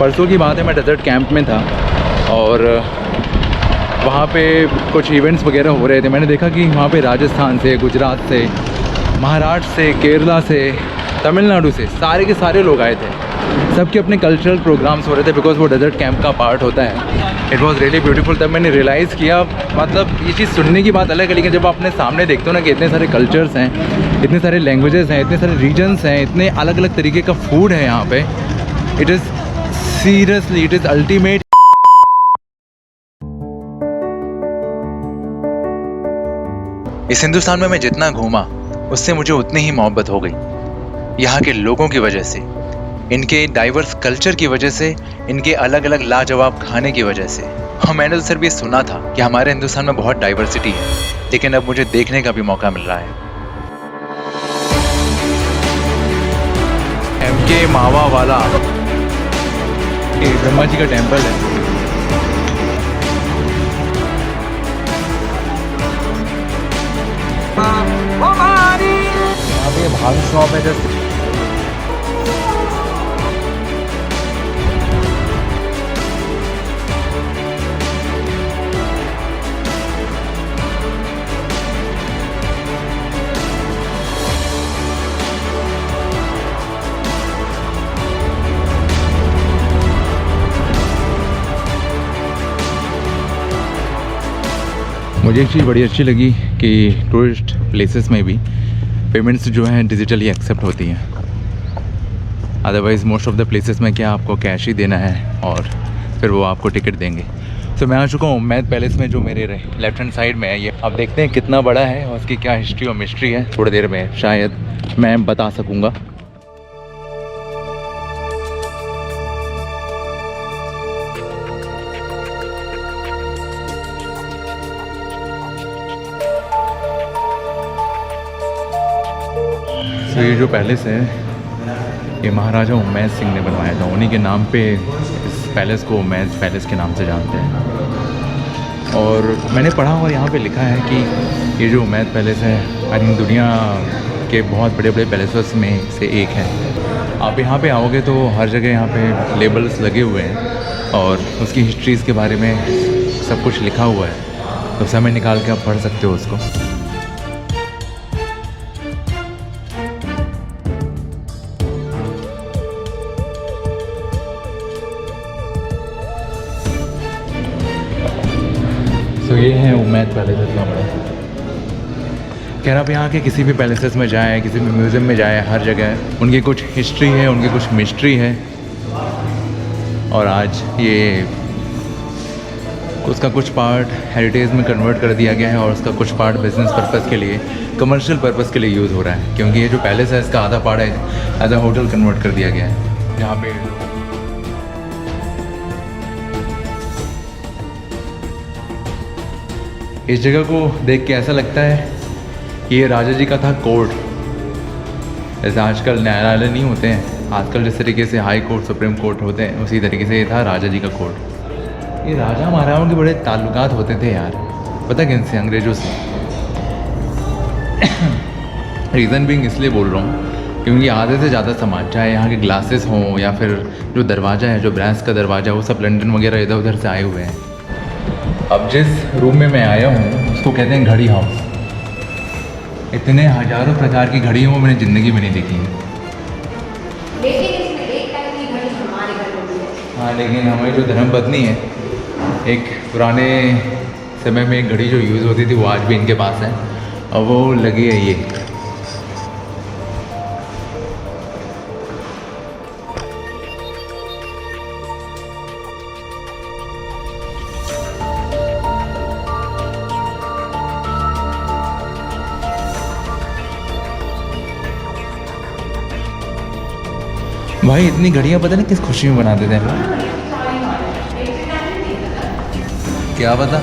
परसों की बात है, मैं डेजर्ट कैंप में था और वहाँ पे कुछ इवेंट्स वगैरह हो रहे थे। मैंने देखा कि वहाँ पे राजस्थान से, गुजरात से, महाराष्ट्र से, केरला से, तमिलनाडु से सारे के सारे लोग आए थे। सबके अपने कल्चरल प्रोग्राम्स हो रहे थे बिकॉज वो डेजर्ट कैंप का पार्ट होता है। It was really beautiful. तब मैंने रियलाइज़ किया, मतलब ये चीज़ सुनने की बात अलग है, लेकिन जब आप अपने सामने देखते हो ना कि इतने सारे कल्चर्स हैं, इतने सारे लैंग्वेजेस हैं, इतने सारे रीजन्स हैं, इतने अलग अलग तरीके का फूड है यहाँ पे, it is seriously, it is ultimate. इस हिंदुस्तान में मैं जितना घूमा उससे मुझे उतनी ही मोहब्बत हो गई। यहाँ के लोगों की वजह से, इनके डाइवर्स कल्चर की वजह से, इनके अलग अलग लाजवाब खाने की वजह से। और मैंने तो सिर्फ ये सुना था कि हमारे हिंदुस्तान में बहुत डाइवर्सिटी है, लेकिन अब मुझे देखने का भी मौका मिल रहा है। MK मावा वाला ये ब्रह्मा जी का टेम्पल है। यहाँ पे भाग शॉप है जैसे। मुझे एक चीज़ बड़ी अच्छी लगी कि टूरिस्ट प्लेसेस में भी पेमेंट्स जो हैं डिजिटली एक्सेप्ट होती हैं। Otherwise most of the places में क्या आपको कैश ही देना है और फिर वो आपको टिकट देंगे। तो मैं आ चुका हूँ उम्मैद पैलेस में, जो मेरे लेफ्ट हैंड साइड में है। ये अब देखते हैं कितना बड़ा है और उसकी क्या हिस्ट्री और मिस्ट्री है, थोड़ी देर में शायद मैं बता सकूँगा। तो ये जो पैलेस है ये महाराजा उम्मैद सिंह ने बनवाया था। उन्हीं के नाम पे इस पैलेस को उम्मैद पैलेस के नाम से जानते हैं। और मैंने पढ़ा और यहाँ पे लिखा है कि ये जो उम्मैद पैलेस है आई थिंक दुनिया के बहुत बड़े बड़े पैलेसेस में से एक है। आप यहाँ पे आओगे तो हर जगह यहाँ पे लेबल्स लगे हुए हैं और उसकी हिस्ट्रीज़ के बारे में सब कुछ लिखा हुआ है, तो समय निकाल के आप पढ़ सकते हो उसको। तो ये है उम्मैद पैलेस इतना बड़ा। खैर आप यहाँ के किसी भी पैलेसेस में जाएँ, किसी भी म्यूज़ियम में जाएँ, हर जगह उनकी कुछ हिस्ट्री है, उनकी कुछ मिस्ट्री है। और आज ये उसका कुछ पार्ट हेरिटेज में कन्वर्ट कर दिया गया है और उसका कुछ पार्ट बिजनेस पर्पज़ के लिए, कमर्शियल पर्पज़ के लिए यूज़ हो रहा है। क्योंकि ये जो पैलेस है इसका आधा पार्ट है एज अ होटल कन्वर्ट कर दिया गया है, जहाँ पे इस जगह को देख के ऐसा लगता है कि ये राजा जी का था कोर्ट। जैसे आजकल न्यायालय नहीं होते हैं, आजकल जिस तरीके से हाई कोर्ट, सुप्रीम कोर्ट होते हैं, उसी तरीके से ये था राजा जी का कोर्ट। ये राजा महाराजाओं के बड़े ताल्लुकात होते थे यार, पता किनसे? अंग्रेज़ों से। रीज़न बिंग इसलिए बोल रहा हूँ क्योंकि आधे से ज़्यादा सामान, चाहे यहाँ के ग्लासेस हों या फिर जो दरवाज़ा है, जो ब्रास का दरवाज़ा, वो सब लंदन वगैरह इधर उधर से आए हुए हैं। अब जिस रूम में मैं आया हूँ उसको कहते हैं घड़ी हाउस। इतने हज़ारों प्रकार की घड़ी वो मैंने ज़िंदगी में नहीं देखी है। हाँ, लेकिन हमारी जो धर्मपत्नी है, एक पुराने समय में एक घड़ी जो यूज़ होती थी वो आज भी इनके पास है और वो लगी है ये। भाई इतनी घड़ियाँ पता नहीं किस खुशी में बनाते थे हम, क्या पता।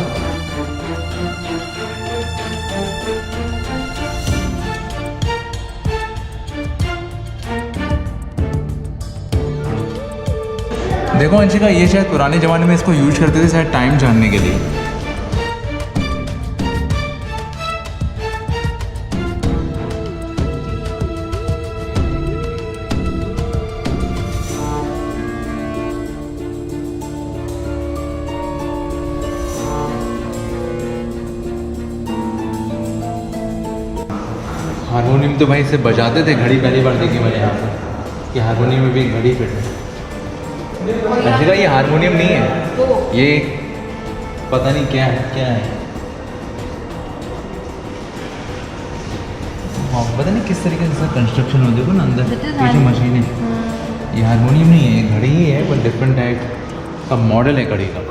देखो अंशिका, ये शायद पुराने ज़माने में इसको यूज करते थे शायद टाइम जानने के लिए। हारमोनियम तो भाई से बजाते थे, घड़ी पहली बार देखी मैंने यहाँ पर कि हारमोनियम में भी घड़ी फिट है। अंशिका ये हारमोनियम नहीं है, ये पता नहीं क्या है हाँ, पता नहीं किस तरीके से इसका कंस्ट्रक्शन हो, देखो ना अंदर पीछे मशीन है। ये हारमोनियम नहीं है, ये घड़ी ही है पर डिफरेंट टाइप का मॉडल है घड़ी का।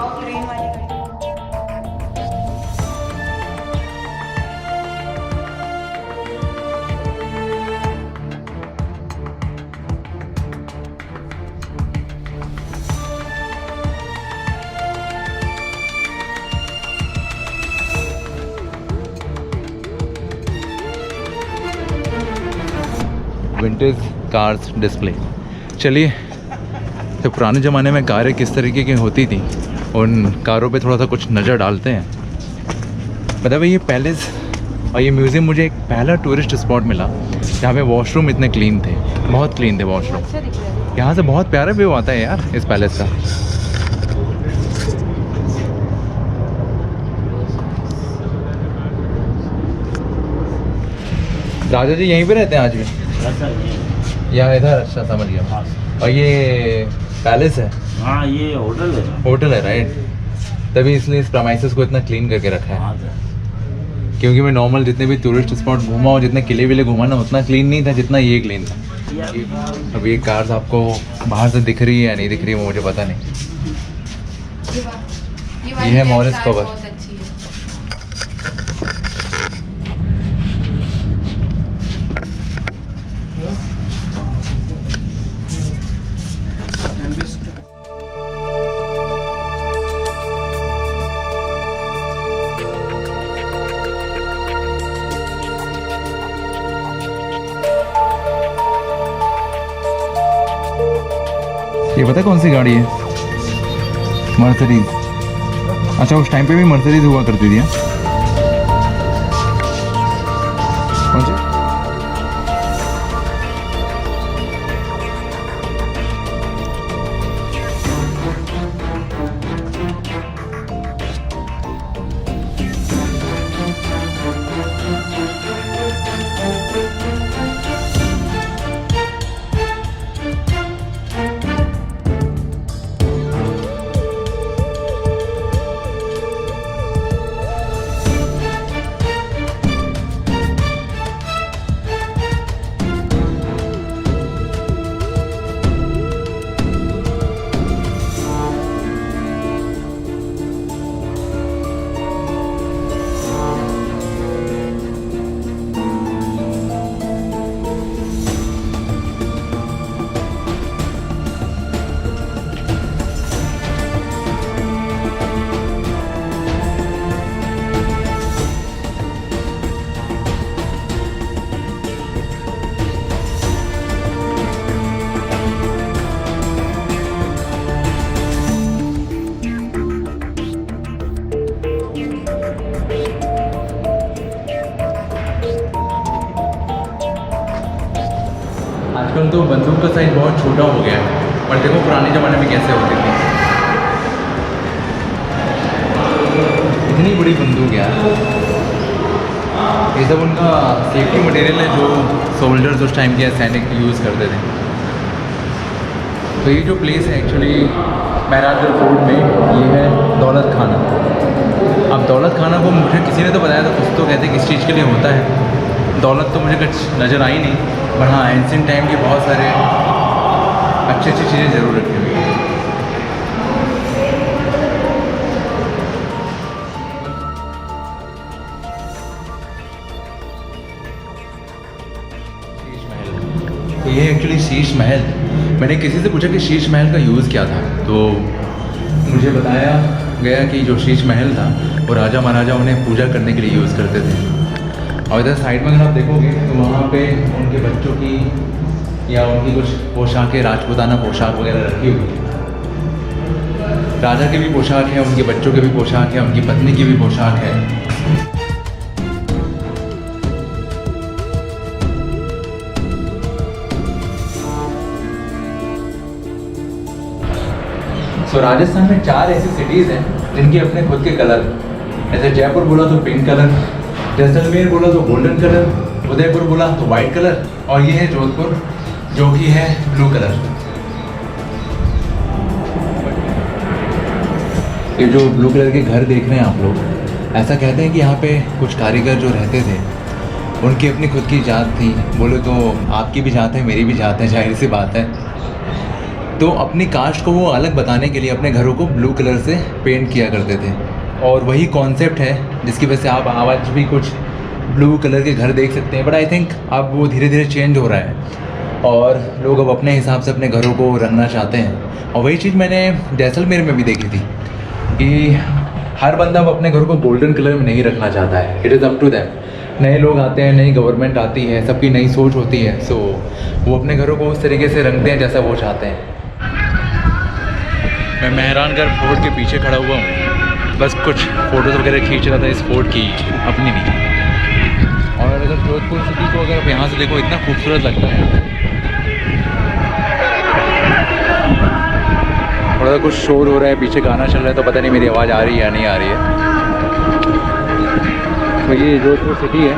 Vintage cars display. चलिए, तो पुराने ज़माने में कारें किस तरीके की होती थी उन कारों पे थोड़ा सा कुछ नज़र डालते हैं। पता है भाई, ये पैलेस और ये म्यूज़ियम मुझे एक पहला टूरिस्ट स्पॉट मिला जहाँ पे वॉशरूम इतने क्लीन थे, बहुत क्लीन थे वॉशरूम। यहाँ से बहुत प्यारा व्यू आता है यार इस पैलेस का। राजा जी यहीं पे रहते हैं आज भी? यहाँ इधर, अच्छा समझ गया। और ये पैलेस है? हाँ, ये होटल है। होटल है, राइट। तभी इसलिए इस प्रमाइसेस को इतना क्लीन करके रखा है। क्योंकि मैं नॉर्मल जितने भी टूरिस्ट स्पॉट घूमा और जितने किले विले घूमा ना, उतना क्लीन नहीं था जितना ये क्लीन था। अब ये कार्स आपको बाहर से दिख रही है या नहीं दिख रही है वो मुझे पता नहीं। ये है मॉरिस कवर। ये पता है कौन सी गाड़ी है? मर्सिडीज। अच्छा, उस टाइम पे भी मर्सिडीज हुआ करती थी। कौन सी? आजकल तो बंदूक का साइज बहुत छोटा हो गया है, पर देखो पुराने ज़माने में कैसे होती थी। इतनी बड़ी बंदूक यार। ये सब उनका सेफ्टी मटेरियल है जो सोल्जर्स उस टाइम के सैनिक यूज़ करते थे। तो ये जो प्लेस है एक्चुअली महराजगढ़ फोर्ट में, ये है दौलत खाना। अब दौलत खाना को मुझे किसी ने तो बताया था, कुछ तो कहते हैं किस चीज़ के लिए होता है। दौलत तो मुझे कुछ नज़र आई नहीं, पर हाँ एंशिएंट टाइम के बहुत सारे अच्छी अच्छी चीज़ें ज़रूर रखी हुई हैं। तो ये एक्चुअली शीश महल। मैंने किसी से पूछा कि शीश महल का यूज़ क्या था, तो मुझे बताया गया कि जो शीश महल था वो राजा महाराजा उन्हें पूजा करने के लिए यूज़ करते थे। और इधर साइड में अगर आप देखोगे तो वहाँ पे उनके बच्चों की या उनकी कुछ पोशाकें, राजपूताना पोशाक वगैरह रखी हुई है। राजा की भी पोशाक है, उनके बच्चों की भी पोशाक है, उनकी पत्नी की भी पोशाक है। सो राजस्थान में 4 ऐसी सिटीज़ हैं जिनके अपने खुद के कलर। जैसे जयपुर बोला तो पिंक कलर, जैसलमेर बोला तो गोल्डन कलर, उदयपुर बोला तो वाइट कलर, और ये है जोधपुर जो कि है ब्लू कलर। ये जो ब्लू कलर के घर देख रहे हैं आप लोग, ऐसा कहते हैं कि यहाँ पे कुछ कारीगर जो रहते थे उनकी अपनी खुद की जात थी। बोले तो आपकी भी जात है, मेरी भी जात है, जाहिर सी बात है। तो अपनी कास्ट को वो अलग बताने के लिए अपने घरों को ब्लू कलर से पेंट किया करते थे, और वही कॉन्सेप्ट है जिसकी वजह से आप आज भी कुछ ब्लू कलर के घर देख सकते हैं। बट आई थिंक अब वो धीरे धीरे चेंज हो रहा है और लोग अब अपने हिसाब से अपने घरों को रंगना चाहते हैं। और वही चीज़ मैंने जैसलमेर में भी देखी थी कि हर बंदा अब अपने घर को गोल्डन कलर में नहीं रखना चाहता है। It is up to them. नए लोग आते हैं, नई गवर्नमेंट आती है, सबकी नई सोच होती है, सो वो अपने घरों को उस तरीके से रंगते हैं जैसा वो चाहते हैं। मैं मेहरानगढ़ फोर्ट के पीछे खड़ा हुआ हूँ, बस कुछ फ़ोटोज़ वगैरह खींच रहा था इस फोर्ट की, अपनी नहीं। और अगर जोधपुर सिटी को अगर आप यहाँ से देखो, इतना खूबसूरत लगता है। थोड़ा सा कुछ शोर हो रहा है, पीछे गाना चल रहा है, तो पता नहीं मेरी आवाज़ आ रही है या नहीं आ रही है। तो ये जोधपुर सिटी है,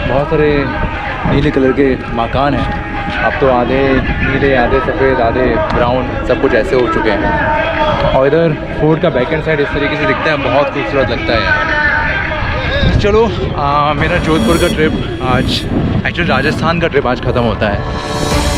बहुत सारे नीले कलर के मकान हैं। अब तो आधे नीले, आधे सफ़ेद, आधे ब्राउन, सब कुछ ऐसे हो चुके हैं। और इधर फोर्ट का बैक एंड साइड इस तरीके से दिखता है, बहुत खूबसूरत लगता है यार। चलो मेरा जोधपुर का ट्रिप आज, एक्चुअली राजस्थान का ट्रिप आज ख़त्म होता है।